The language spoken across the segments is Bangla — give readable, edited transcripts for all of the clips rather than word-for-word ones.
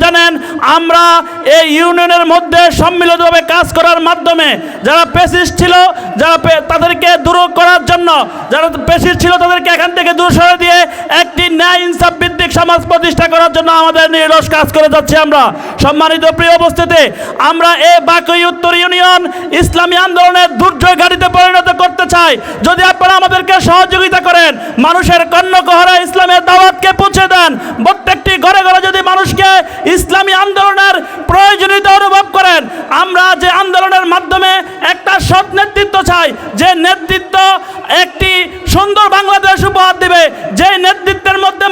জানেন আমরা এই ইউনিয়নের মধ্যে সম্মিলিতভাবে কাজ করার মাধ্যমে যারা পেশিস্ট ছিল, তাদেরকে দূর করার জন্য, যারা পেশিস্ট ছিল তাদেরকে এখান থেকে দূর সরে দিয়ে একটি ন্যায় ইনসাফ ভিত্তিক সমাজ প্রতিষ্ঠা করার জন্য আমাদের নিরলস কাজ করে যাচ্ছি আমরা। সম্মানিত প্রিয় উপস্থিতি, আমরা এই বাকই উত্তর ইউনিয়ন ইসলামী আন্দোলনের দুর্জয় ঘাটিতে পরিণত করতে চাই। যদি আপনারা আমাদেরকে সহযোগিতা করেন, মানুষের কর্ণকহরা ইসলামের দাওয়াতকে পৌঁছে দেন, প্রত্যেকটি ঘরে ঘরে যদি মানুষকে ইসলামী আন্দোলনের প্রয়োজনীয়তা অনুভব করেন, আমরা যে আন্দোলনের মাধ্যমে একটা সৎ নেতৃত্ব চাই, যে নেতৃত্ব একটি সুন্দর বাংলাদেশ উপহার দেবে, যে নেতৃত্বের মধ্যে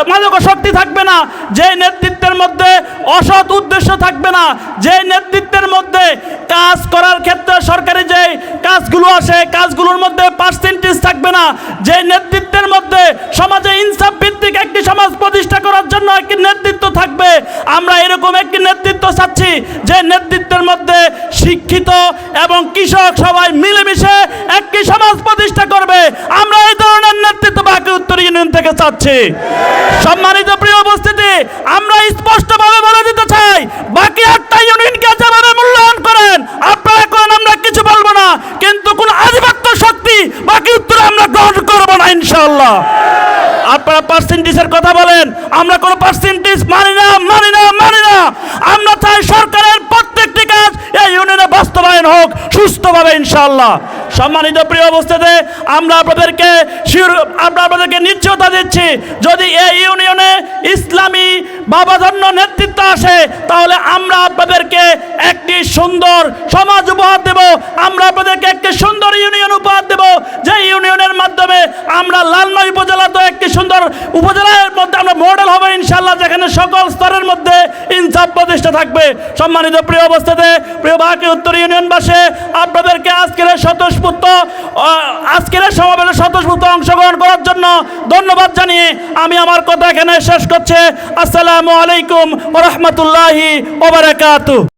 মাদকাসক্তি থাকবে না, যে নেতৃত্বের মধ্যে অসৎ উদ্দেশ্য থাকবে না, যে নেতৃত্বের মধ্যে কাজ করার ক্ষেত্রে সরকারি যে কাজগুলো আসে কাজগুলোর মধ্যে পার্সেন্টেজ থাকবে না, যে নেতৃত্বের মধ্যে সমাজে ইনসাফ ভিত্তিক একটি সমাজ প্রতিষ্ঠা করার জন্য একটি নেতৃত্ব থাকবে। আমরা এরকম একটি নেতৃত্ব চাচ্ছি যে নেতৃত্বের মধ্যে শিক্ষিত এবং কৃষক সবাই মিলেমিশে একটি সমাজ প্রতিষ্ঠা করবে। আমরা এই ধরনের নেতৃত্ব বাকই উত্তর ইউনিয়ন থেকে চাচ্ছি। সম্মানিত প্রিয় উপস্থিতি, আমরা স্পষ্টভাবে বলে দিতে চাই, বাকি 8টা ইউনিয়নকে যেভাবে মূল্যায়ন করেন আপনারা করেন, আমরা কিছু বলবো না, কিন্তু কোন আধিপত্য শক্তি বাকি উত্তরে আমরা গ্রহণ করবো না ইনশাআল্লাহ। আপনারা পার্সেন্টেজের কথা বলেন, আমরা কোনো পার্সেন্টেজ মানি না। আমরা চাই সরকারের প্রত্যেকটি কাজ এই ইউনিয়নে বাস্তবায়ন হোক সুস্থভাবে ইনশাআল্লাহ। সম্মানিত প্রিয় উপস্থিতি, আমরা আপনাদেরকে নিশ্চয়তা দিচ্ছি, যদি এই ইউনিয়নে ইসলামী বাবাধন্য নেতৃত্ব আসে তাহলে আমরা আপনাদেরকে একটি সুন্দর সমাজ উপহার দেব, আমরা আপনাদেরকে একটি সুন্দর ইউনিয়ন উপহার দেব, যে ইউনিয়নের মাধ্যমে আমরা লালমাই উপজেলা তো একটি সুন্দর উপজেলার মধ্যে আমরা মডেল হবে ইনশাআল্লাহ, যেখানে সকল স্তরের মধ্যে ইনসাফ প্রতিষ্ঠা থাকবে। সম্মানিত প্রিয় উপস্থিতি, প্রিয় বাকই উত্তর ইউনিয়নবাসী, আপনাদেরকে আজকের সমাবেশে স্বতঃস্ফূর্ত অংশগ্রহণ করার জন্য ধন্যবাদ জানিয়ে আমি আমার কথা এখানে শেষ করছি। আসসালামু আলাইকুম ওয়া রাহমাতুল্লাহি ওয়া বারাকাতুহু।